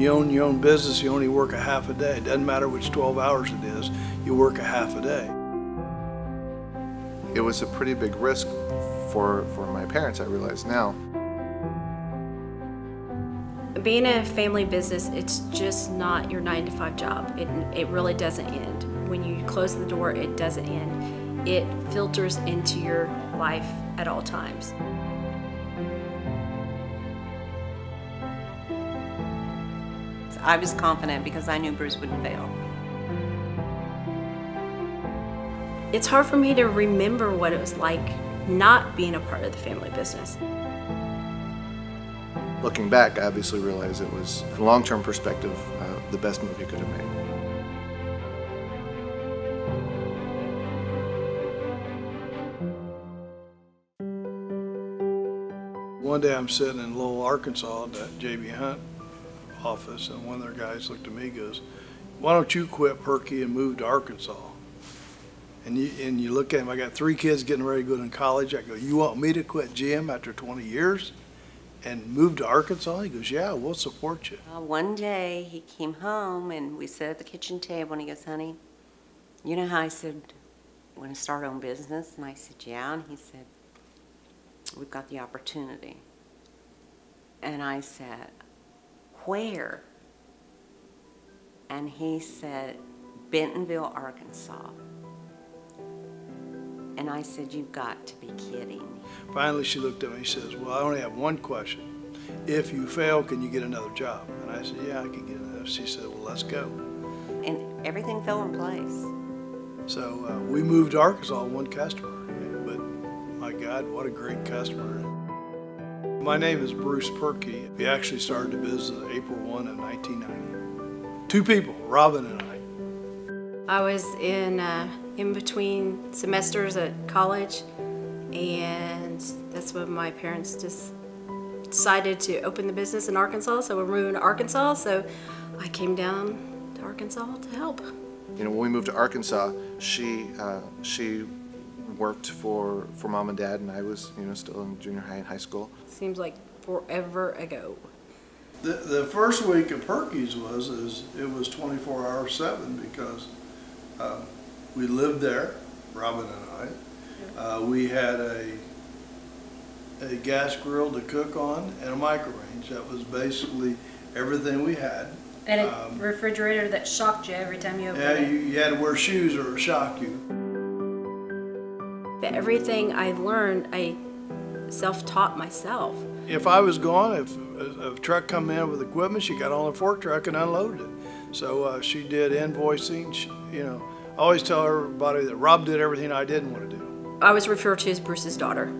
you own your own business, you only work a half a day. It doesn't matter which 12 hours it is, you work a half a day. It was a pretty big risk for my parents, I realize now. Being a family business, it's just not your 9-to-5 job. It really doesn't end. When you close the door, it doesn't end. It filters into your life at all times. I was confident because I knew Bruce wouldn't fail. It's hard for me to remember what it was like not being a part of the family business. Looking back, I obviously realized it was, from a long-term perspective, the best move he could have made. One day I'm sitting in Lowell, Arkansas at that J.B. Hunt office, and one of their guys looked at me and goes, "Why don't you quit Purkey and move to Arkansas?" And you look at him, I got 3 kids getting ready to go to college. I go, "You want me to quit GM after 20 years and move to Arkansas?" He goes, "Yeah, we'll support you." One day he came home and we sat at the kitchen table and he goes, "Honey, you know how I said I want to start our own business?" And I said, "Yeah." And he said, "We've got the opportunity." And I said, "Where?" And he said, "Bentonville, Arkansas." And I said, "You've got to be kidding." Finally, she looked at me and says, "Well, I only have one question. If you fail, can you get another job?" And I said, "Yeah, I can get another." She said, "Well, let's go." And everything fell in place. So we moved to Arkansas, one customer. But my God, what a great customer. My name is Bruce Purkey. We actually started the business April 1 of 1990. 2 people, Robin and I. I was in between semesters at college, and that's when my parents just decided to open the business in Arkansas, so we're moving to Arkansas, so I came down to Arkansas to help. You know, when we moved to Arkansas, she worked for Mom and Dad, and I was, you know, still in junior high and high school. Seems like forever ago. The first week of Purkeys it was 24/7 because we lived there, Robin and I. We had a gas grill to cook on and a microwave. That was basically everything we had. And a refrigerator that shocked you every time you opened it. it. Yeah, you had to wear shoes or it'll shock you. But everything I learned, I self-taught myself. If I was gone, if a truck come in with equipment, she got on the fork truck and unloaded it. So she did invoicing. You know, I always tell everybody that Rob did everything I didn't want to do. I was referred to as Bruce's daughter.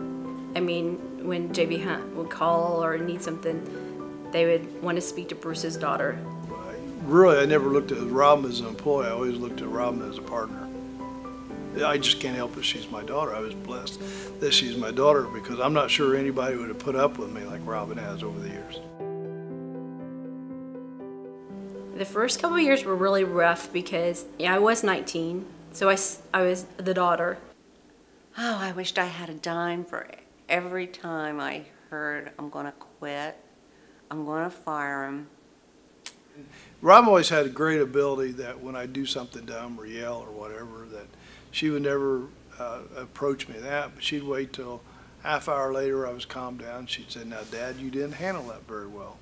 I mean, when J.B. Hunt would call or need something, they would want to speak to Bruce's daughter. Really, I never looked at Robin as an employee. I always looked at Robin as a partner. I just can't help it. She's my daughter. I was blessed that she's my daughter because I'm not sure anybody would have put up with me like Robin has over the years. The first couple of years were really rough because I was 19, so I was the daughter. Oh, I wished I had a dime for every time I heard, "I'm going to quit, I'm going to fire him." Robin always had a great ability that when I do something dumb or yell or whatever, that she would never approach me that, but she'd wait till half hour later I was calmed down. She'd say, "Now, Dad, you didn't handle that very well."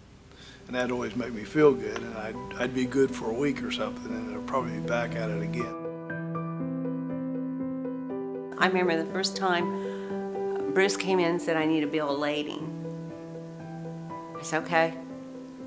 And that'd always make me feel good, and I'd be good for a week or something, and I'd probably be back at it again. I remember the first time Bruce came in and said, "I need a bill of lading." I said, "Okay."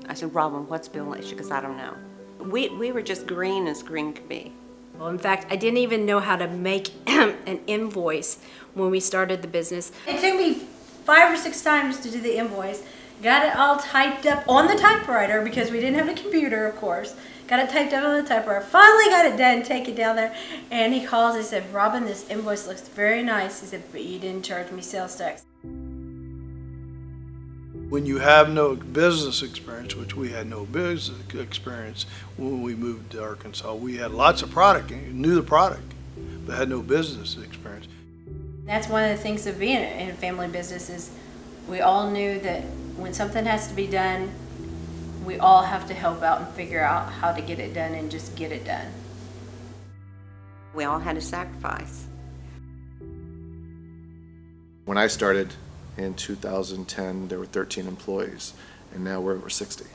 I said, "Robin, what's bill of lading?" She goes, "I don't know." We were just green as green could be. Well, in fact, I didn't even know how to make an invoice when we started the business. It took me 5 or 6 times to do the invoice. Got it all typed up on the typewriter because we didn't have a computer, of course. Got it typed up on the typewriter. Finally got it done, take it down there. And he calls, he said, "Robin, this invoice looks very nice." He said, "But you didn't charge me sales tax." When you have no business experience, which we had no business experience when we moved to Arkansas, we had lots of product, knew the product, but had no business experience. That's one of the things of being in a family business is we all knew that when something has to be done, we all have to help out and figure out how to get it done and just get it done. We all had to sacrifice. When I started in 2010, there were 13 employees, and now we're over 60.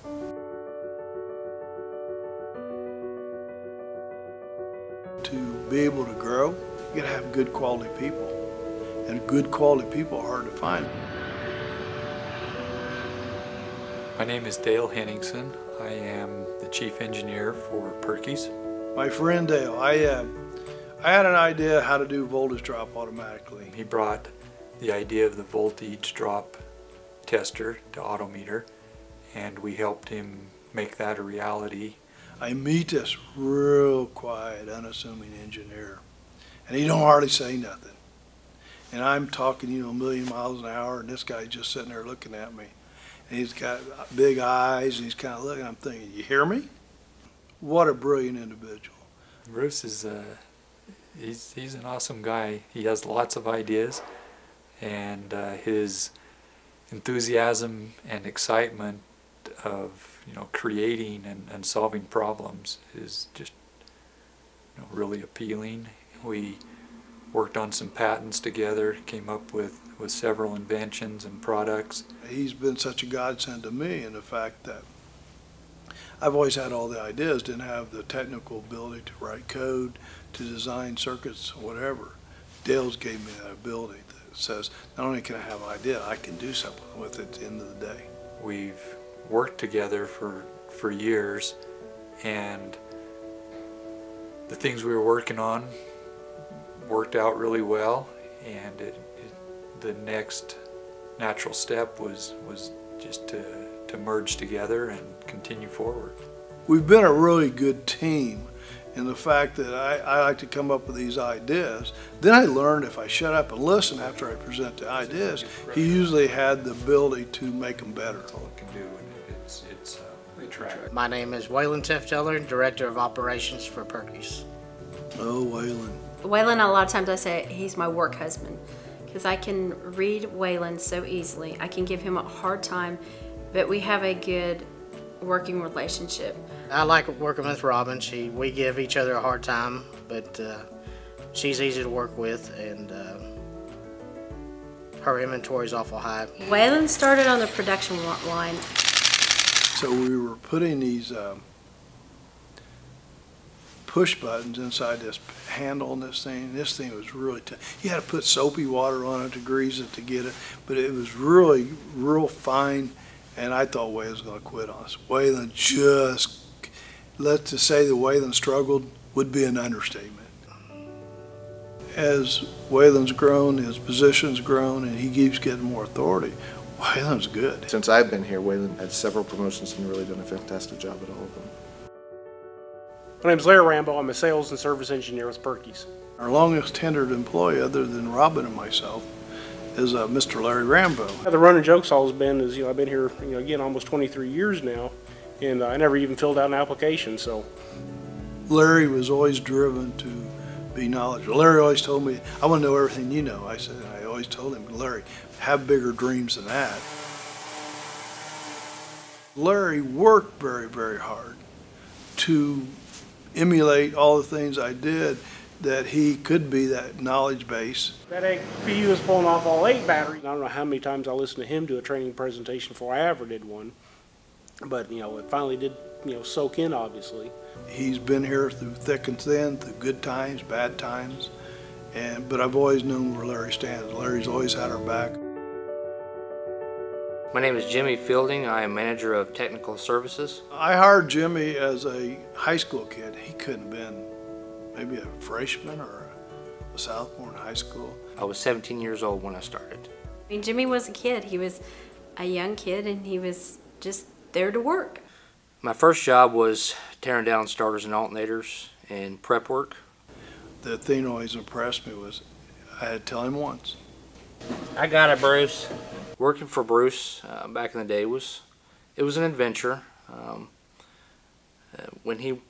To be able to grow, you gotta have good quality people. And good quality people are hard to find. My name is Dale Henningsen. I am the chief engineer for Purkeys. My friend Dale, I had an idea how to do voltage drop automatically. He brought the idea of the voltage drop tester to Autometer, and we helped him make that a reality. I meet this real quiet, unassuming engineer, and he don't hardly say nothing. And I'm talking, you know, a million miles an hour, and this guy's just sitting there looking at me. And he's got big eyes, and he's kind of looking. I'm thinking, you hear me? What a brilliant individual. Bruce is he's an awesome guy. He has lots of ideas, and his enthusiasm and excitement of, you know, creating and solving problems is just, you know, really appealing. We worked on some patents together, came up with several inventions and products. He's been such a godsend to me in the fact that I've always had all the ideas, didn't have the technical ability to write code, to design circuits, whatever. Dale's gave me that ability that says, not only can I have an idea, I can do something with it at the end of the day. We've worked together for years, and the things we were working on worked out really well, and the next natural step was just to merge together and continue forward. We've been a really good team in the fact that I like to come up with these ideas. Then I learned if I shut up and listen after I present the ideas, he usually had the ability to make them better. That's all it can do, and it's a track. My name is Waylon Tefteller, Director of Operations for Purkeys. Oh, Waylon. Waylon, a lot of times I say he's my work husband because I can read Waylon so easily. I can give him a hard time, but we have a good working relationship. I like working with Robin. We give each other a hard time, but she's easy to work with, and her inventory is awful high. Waylon started on the production line. So we were putting these push buttons inside this handle on this thing. This thing was really tough. You had to put soapy water on it to grease it to get it, but it was really real fine, and I thought Waylon was going to quit on us. Waylon just, let's just say that Waylon struggled would be an understatement. As Waylon's grown, his position's grown, and he keeps getting more authority, Waylon's good. Since I've been here, Waylon had several promotions and really done a fantastic job at all of them. My name is Larry Rambo. I'm a sales and service engineer with Purkeys. Our longest tenured employee, other than Robin and myself, is Mr. Larry Rambo. The running joke's always been is, I've been here, again, almost 23 years now, and I never even filled out an application, so. Larry was always driven to be knowledgeable. Larry always told me, I want to know everything you know. I always told him, Larry, have bigger dreams than that. Larry worked very, very hard to emulate all the things I did, that he could be that knowledge base. That APU is pulling off all 8 batteries. I don't know how many times I listened to him do a training presentation before I ever did one, but it finally did soak in, obviously. He's been here through thick and thin, through good times, bad times, but I've always known where Larry stands. Larry's always had our back. My name is Jimmy Fielding. I am manager of technical services. I hired Jimmy as a high school kid. He couldn't have been maybe a freshman or a sophomore in high school. I was 17 years old when I started. I mean, Jimmy was a kid. He was a young kid, and he was just there to work. My first job was tearing down starters and alternators and prep work. The thing that always impressed me was I had to tell him once. I got it, Bruce. Working for Bruce back in the day was an adventure. When he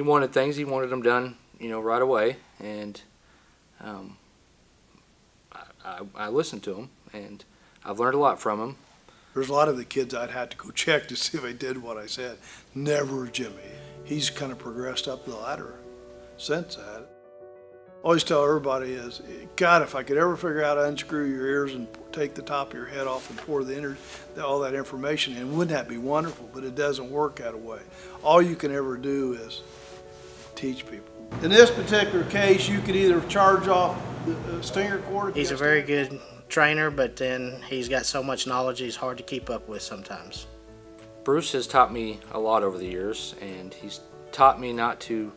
wanted things, he wanted them done, right away, and I listened to him, and I've learned a lot from him. There's a lot of the kids I'd have to go check to see if I did what I said. Never Jimmy. He's kind of progressed up the ladder since that. Always tell everybody is, God, if I could ever figure out how to unscrew your ears and take the top of your head off and pour all that information in, wouldn't that be wonderful? But it doesn't work that way. All you can ever do is teach people. In this particular case, you could either charge off the stinger cord. He's a very good trainer, but then he's got so much knowledge he's hard to keep up with sometimes. Bruce has taught me a lot over the years, and he's taught me not to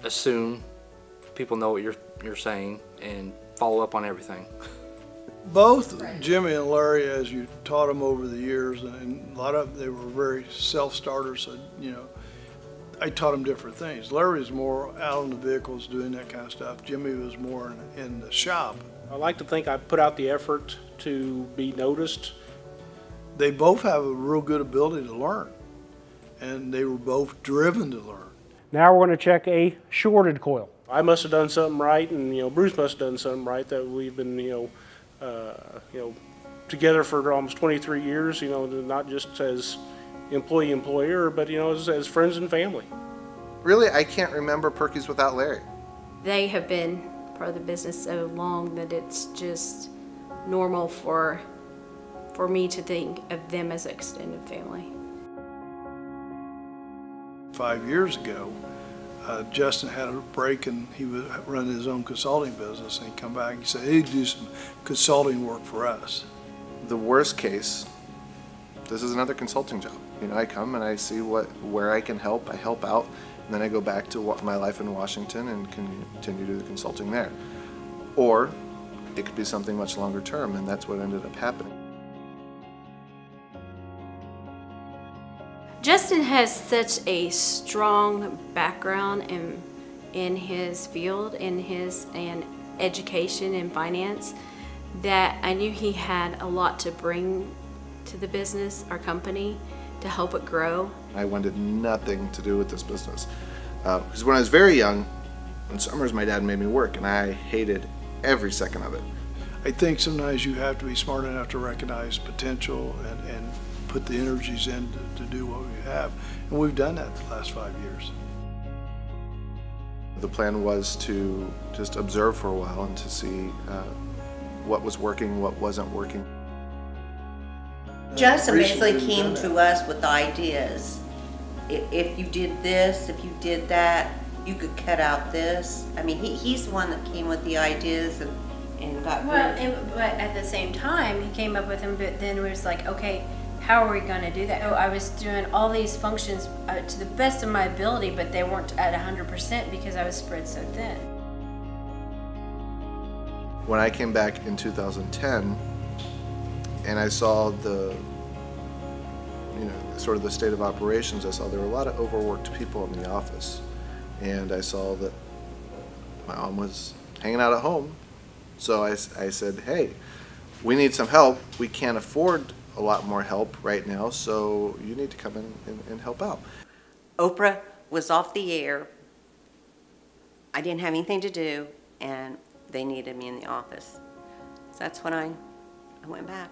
assume people know what you're saying and follow up on everything. Both Jimmy and Larry, as you taught them over the years, and a lot of them, they were very self-starters, so, you know, I taught them different things. Larry was more out on the vehicles doing that kind of stuff. Jimmy was more in the shop. I like to think I put out the effort to be noticed. They both have a real good ability to learn, and they were both driven to learn. Now we're going to check a shorted coil. I must have done something right, and Bruce must have done something right, that we've been together for almost 23 years. Not just as employee-employer, but as friends and family. Really, I can't remember Purkeys without Larry. They have been part of the business so long that it's just normal for me to think of them as an extended family. 5 years ago, Justin had a break and he was running his own consulting business, and he'd come back and say, he'd do some consulting work for us. The worst case, this is another consulting job. I come and I see where I can help, I help out, and then I go back to my life in Washington and continue to do the consulting there. Or it could be something much longer term, and that's what ended up happening. Justin has such a strong background in his field, in education and finance, that I knew he had a lot to bring to the business, our company, to help it grow. I wanted nothing to do with this business. Because when I was very young, in summers my dad made me work, and I hated every second of it. I think sometimes you have to be smart enough to recognize potential and put the energies in to do what we have. And we've done that the last 5 years. The plan was to just observe for a while and to see what was working, what wasn't working. Justin basically came to us with ideas. If you did this, if you did that, you could cut out this. I mean, he's the one that came with the ideas and got but at the same time, he came up with them, but then it was like, okay, how are we going to do that? I was doing all these functions to the best of my ability, but they weren't at 100% because I was spread so thin. When I came back in 2010 and I saw sort of the state of operations, I saw there were a lot of overworked people in the office, and I saw that my mom was hanging out at home. So I said, hey, we need some help. We can't afford a lot more help right now, so you need to come in and help out. Oprah was off the air. I didn't have anything to do, and they needed me in the office. So that's when I went back.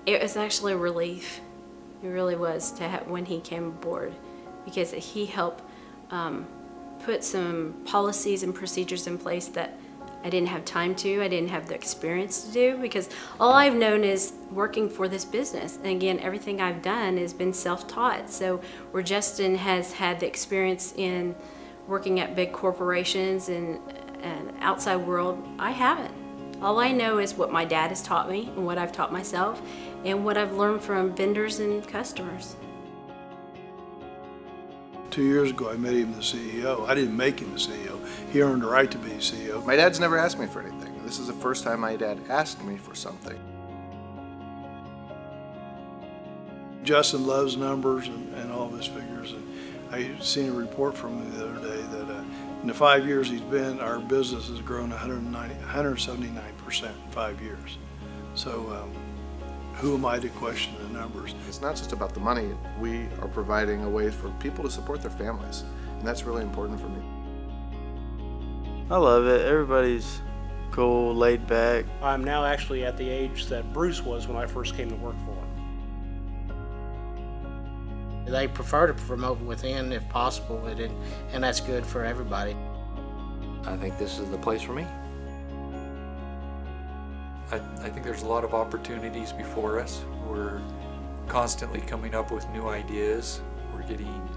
It was actually a relief. It really was to have when he came aboard, because he helped put some policies and procedures in place that I didn't have time to, I didn't have the experience to do, because all I've known is working for this business. And again, everything I've done has been self-taught. So where Justin has had the experience in working at big corporations and outside world, I haven't. All I know is what my dad has taught me and what I've taught myself and what I've learned from vendors and customers. 2 years ago, I made him the CEO. I didn't make him the CEO. He earned the right to be CEO. My dad's never asked me for anything. This is the first time my dad asked me for something. Justin loves numbers and all of his figures. And I seen a report from him the other day that in the 5 years he's been, our business has grown 179% in 5 years. So who am I to question the numbers? It's not just about the money. We are providing a way for people to support their families, and that's really important for me. I love it. Everybody's cool, laid back. I'm now actually at the age that Bruce was when I first came to work for him. They prefer to promote within if possible, and that's good for everybody. I think this is the place for me. I think there's a lot of opportunities before us. We're constantly coming up with new ideas. We're getting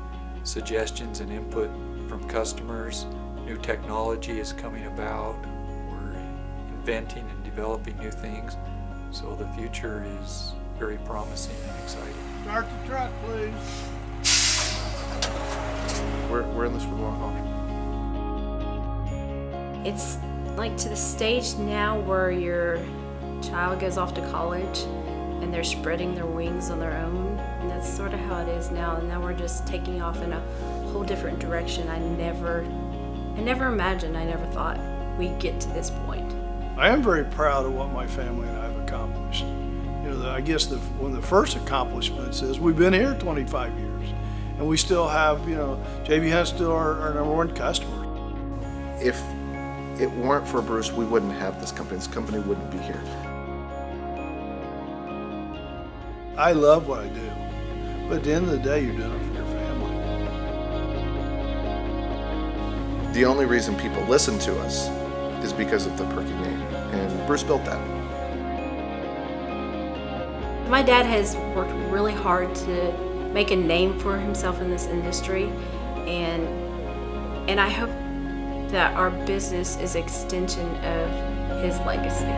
suggestions and input from customers. New technology is coming about. We're inventing and developing new things. So the future is very promising and exciting. Start the truck, please. We're in this for the long haul. It's like to the stage now where your child goes off to college and they're spreading their wings on their own, and that's sort of how it is now. And now we're just taking off in a whole different direction. I never imagined, I never thought we'd get to this point. I am very proud of what my family and I have accomplished. You know, I guess one of the first accomplishments is we've been here 25 years, and we still have, you know, JB Hunt's still our number one customer. If it weren't for Bruce, we wouldn't have this company. This company wouldn't be here. I love what I do, but at the end of the day, you're doing it for your family. The only reason people listen to us is because of the Purkey name, and Bruce built that. My dad has worked really hard to make a name for himself in this industry, and I hope that our business is an extension of his legacy.